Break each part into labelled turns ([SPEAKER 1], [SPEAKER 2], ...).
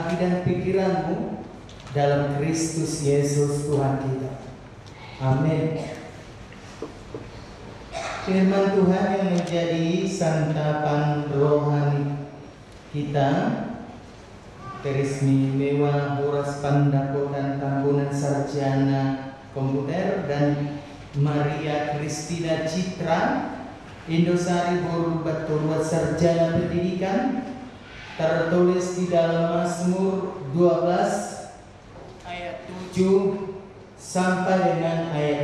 [SPEAKER 1] hati dan pikiranmu dalam Kristus Yesus Tuhan kita. Amin. Firman Tuhan yang menjadi santapan rohani kita, Terismi Mewa Horas Pandakotan Tambunan Sarjana Komputer dan Maria Kristina Citra Indosari Borubat Turwat Sarjana Pendidikan, tertulis di dalam Mazmur 12 ayat 7 sampai dengan ayat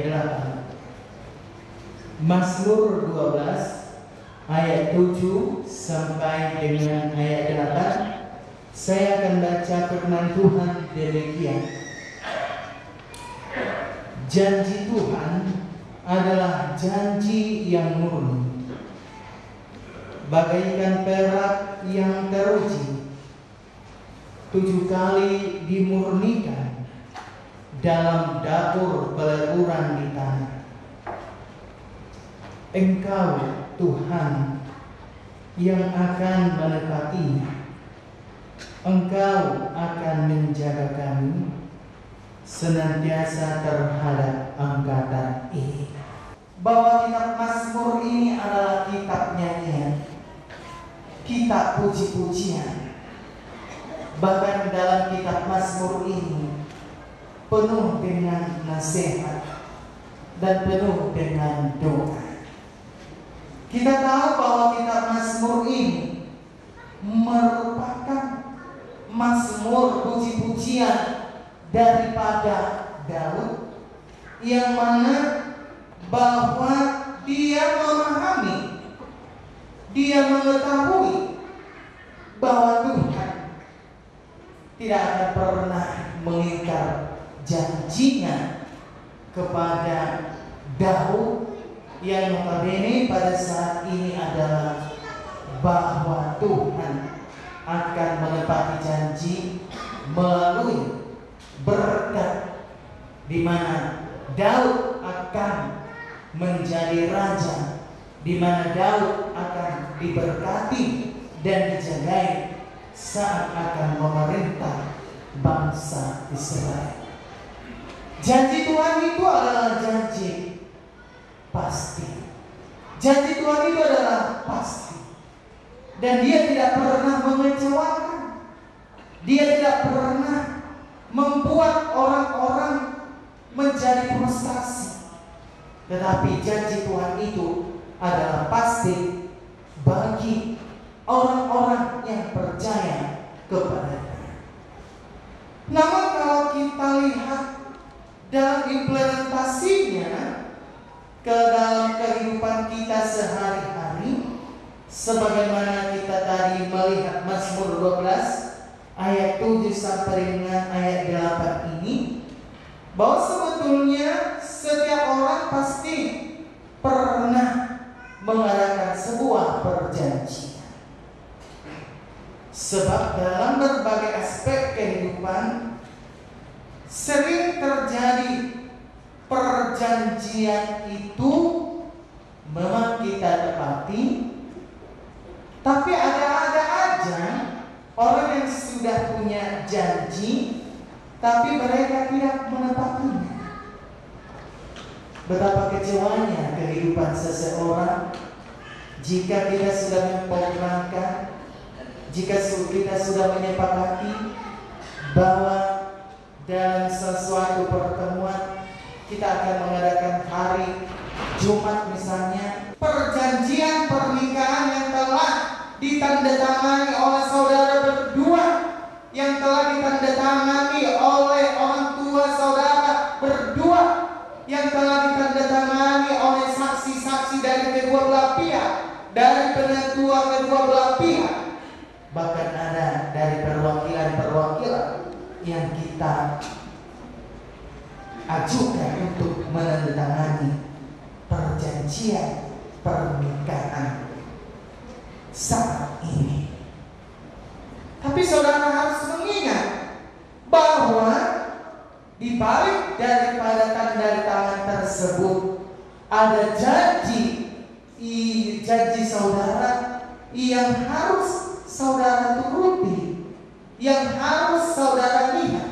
[SPEAKER 1] 8. Mazmur 12 ayat 7 sampai dengan ayat 8. Saya akan baca firman Tuhan demikian. Janji Tuhan adalah janji yang murni, bagaikan perak yang teruji, 7 kali dimurnikan dalam dapur peleburan di tanah. Engkau Tuhan yang akan menepatinya, Engkau akan menjaga kami senantiasa terhadap angkatan ini. Bahwa kitab Mazmur ini adalah kitab nyanyian, kitab puji-pujian. Bahkan dalam kitab Mazmur ini penuh dengan nasihat dan penuh dengan doa. Kita tahu bahwa kitab Mazmur ini merupakan Mazmur puji-pujian daripada Daud, yang mana bahwa dia memahami, dia mengetahui bahwa Tuhan tidak akan pernah mengingkar janjinya kepada Daud, yang notabene pada saat ini adalah bahwa Tuhan akan menepati janji melalui berkat, di mana Daud akan menjadi raja, di mana Daud akan diberkati dan dijagai saat akan memerintah bangsa Israel. Janji Tuhan itu adalah janji pasti. Janji Tuhan itu adalah pasti. Dan dia tidak pernah mengecewakan. Dia tidak pernah membuat orang-orang menjadi frustasi. Tetapi janji Tuhan itu adalah pasti bagi orang-orang yang percaya kepadanya. Namun kalau kita lihat dalam implementasinya ke dalam kehidupan kita sehari-hari, sebagaimana kita tadi melihat Mazmur 12 ayat 7 sampai dengan ayat 8 ini, bahwa sebetulnya setiap orang pasti pernah mengadakan sebuah perjanjian. Sebab dalam berbagai aspek kehidupan sering terjadi perjanjian itu memang kita tepati, tapi ada aja orang yang sudah punya janji tapi mereka tidak menepatinya. Betapa kecewanya kehidupan seseorang jika kita sudah memprogramkan, jika kita sudah menyepakati bahwa dalam sesuatu pertemuan kita akan mengadakan hari Jumat misalnya, perjanjian pernikahan yang telah ditandatangani oleh saudara berdua, yang telah ditandatangani oleh orang tua saudara berdua, yang telah ditandatangani oleh saksi-saksi dari kedua belah pihak, dari penetua kedua belah pihak, bahkan ada dari perwakilan-perwakilan yang kita ajukan untuk menandatangani perjanjian pernikahan saat ini. Tapi saudara harus mengingat bahwa di balik daripada tanda tangan tersebut ada janji saudara yang harus saudara turuti. yang harus saudara lihat,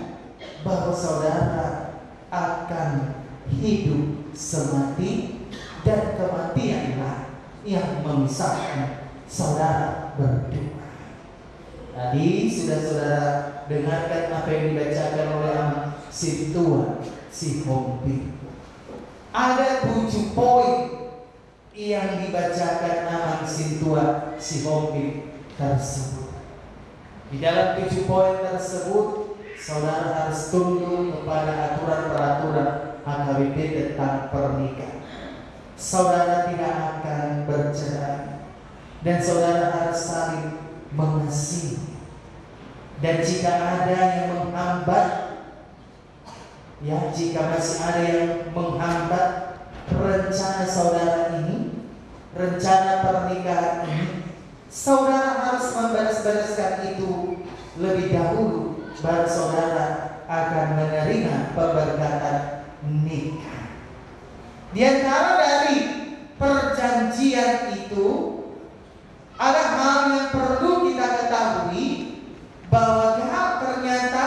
[SPEAKER 1] bahwa saudara akan hidup semati, dan kematianlah yang memisahkan saudara berdua. Tadi sudah saudara dengarkan apa yang dibacakan oleh Amang Sintua Sihombing. Ada 7 poin yang dibacakan Amang Sintua Sihombing tersebut. Di dalam 7 poin tersebut, saudara harus tunduk kepada aturan-peraturan HKBP tentang pernikahan. Saudara tidak akan bercerai, dan saudara harus saling mengasihi. Dan jika ada yang menghambat, jika masih ada yang menghambat rencana saudara ini, rencana pernikahan ini, saudara harus membalas-balaskan itu lebih dahulu, baru saudara akan menerima pemberkatan nikah. Di antara dari perjanjian itu, ada hal yang perlu kita ketahui, bahwa ternyata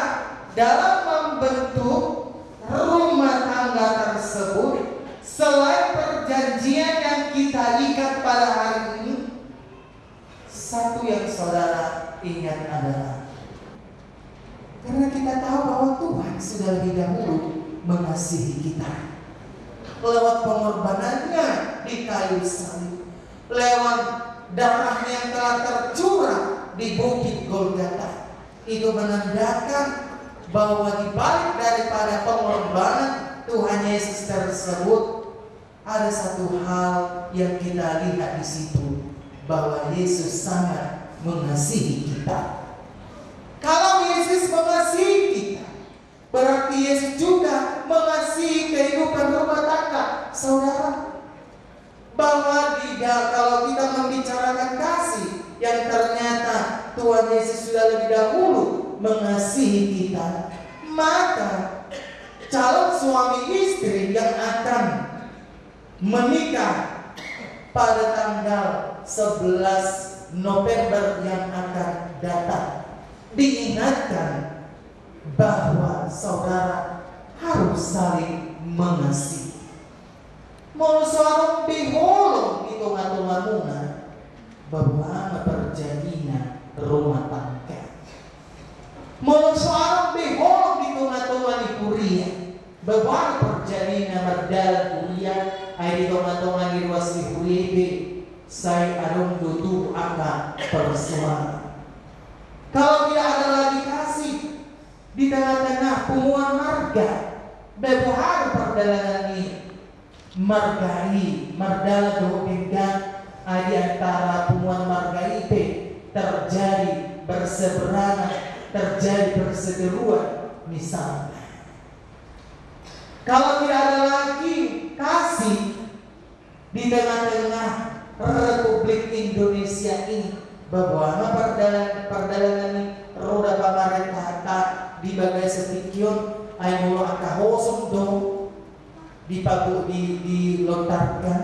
[SPEAKER 1] dalam membentuk rumah tangga tersebut, selain perjanjian yang kita ikat pada hari ini, satu yang saudara ingat adalah, karena kita tahu bahwa Tuhan sudah lebih dahulu mengasihi kita lewat pengorbanannya di kayu salib, lewat darahnya yang telah tercurah di bukit Golgota. Itu menandakan bahwa di balik daripada pengorbanan Tuhan Yesus tersebut, ada satu hal yang kita lihat di situ, bahwa Yesus sangat mengasihi kita. Kalau Yesus mengasihi kita, berarti Yesus juga mengasihi kehidupan rumah tangga saudara. Bahwa kalau kita membicarakan kasih, yang ternyata Tuhan Yesus sudah lebih dahulu mengasihi kita, maka calon suami istri yang akan menikah pada tanggal 11 November yang akan datang, diingatkan bahwa saudara harus saling mengasihi. Mau seorang biholo itu ngatung-ngatungan bahwa perjanjian rumah tangga. Mau seorang biholo itu ngatungan di kuliah bahwa perjanjian berdalam kuliah ay dito ngatungan di ruas di kuliah saya adong tutup angka persoalan. Kalau tidak ada lagi kasih di tengah-tengah pumuan marga, bebuhar perdalangan ini margai mardala dohinggan di antara pumuan marga itu terjadi berseberangan, terjadi perseteruan. Misalnya, kalau tidak ada lagi kasih di tengah-tengah Republik Indonesia ini, bahwa perdalangan ini roda pamarentah di bagai sepikion ay mulo akahosong do dilontarkan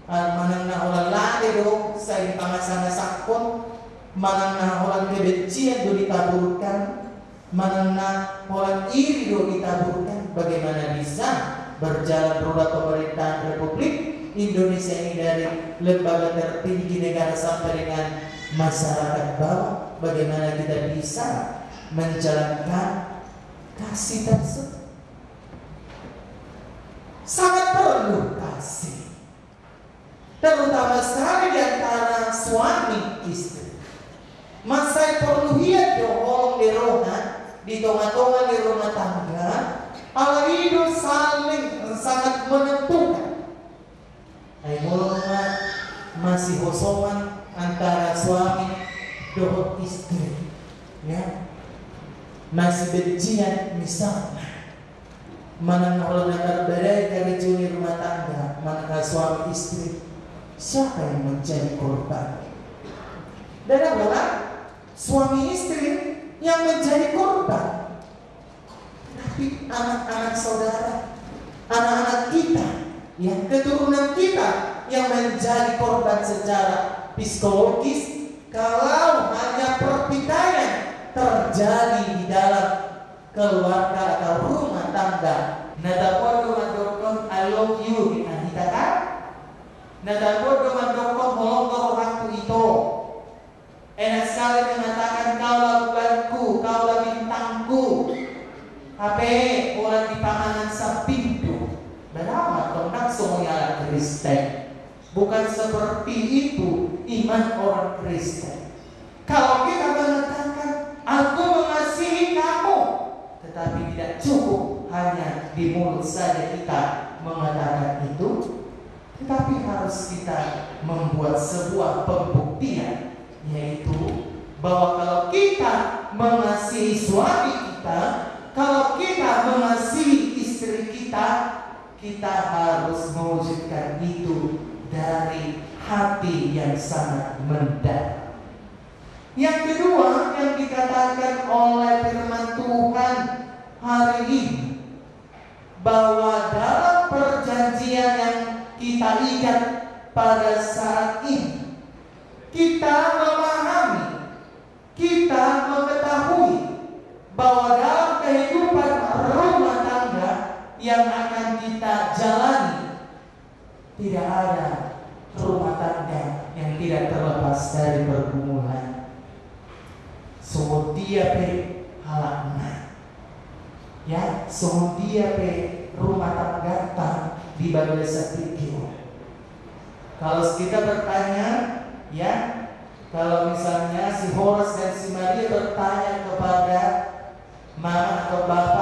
[SPEAKER 1] manang na ulang lade do sa pangasana sakon, manang na ulang kebencian do ditaburkan, manang na ulang iri do ditaburkan. Bagaimana bisa berjalan roda pemerintahan Republik Indonesia ini dari lembaga tertinggi negara sampai dengan masyarakat bawah? Bagaimana kita bisa menjalankan kasih tersebut? Sangat perlu kasih, terutama sekali di antara suami istri. Masa perlu hiat dohong di rohan, di tonga-tonga di rumah tangga, ala hidup saling sangat menentukan. Ay mulungan masih hosoman antara suami dohong istri, ya, masih bencian misalnya. Manang ulang terbedai dari juni rumah tangga, manakah suami istri, siapa yang menjadi korban? Dan adalah suami istri yang menjadi korban. Tapi anak-anak saudara, anak-anak kita, ya, keturunan kita yang menjadi korban secara psikologis kalau hanya pertikaian terjadi terjadi di dalam keluarga atau rumah tangga. Natapod dumadokon I love you kita kan? Natapod dumadokon holong waktu itu. Enak sekali mengatakan kaulah bulanku, kaulah bintangku. Tapi orang di panganan sa pintu. Beramat tentang semuanya Kristen. Bukan seperti itu iman orang Kristen. Kalau kita mengatakan aku mengasihi kamu, tetapi tidak cukup hanya di mulut saja kita mengatakan itu, tetapi harus kita membuat sebuah pembuktian, yaitu bahwa kalau kita mengasihi suami kita, kalau kita mengasihi istri kita, kita harus mewujudkan itu dari hati yang sangat mendalam. Yang kedua yang dikatakan oleh firman Tuhan hari ini, bahwa dalam perjanjian yang kita ikat pada saat ini, kita memahami, kita mengetahui bahwa dalam kehidupan rumah tangga yang akan kita jalani, tidak ada rumah tangga yang tidak terlepas dari pergumulan. Dia pe halakna, ya, dia pe rumah tangga di bagian sepikir. Kalau kita bertanya, ya, kalau misalnya si Horas dan si Maria bertanya kepada mama atau bapak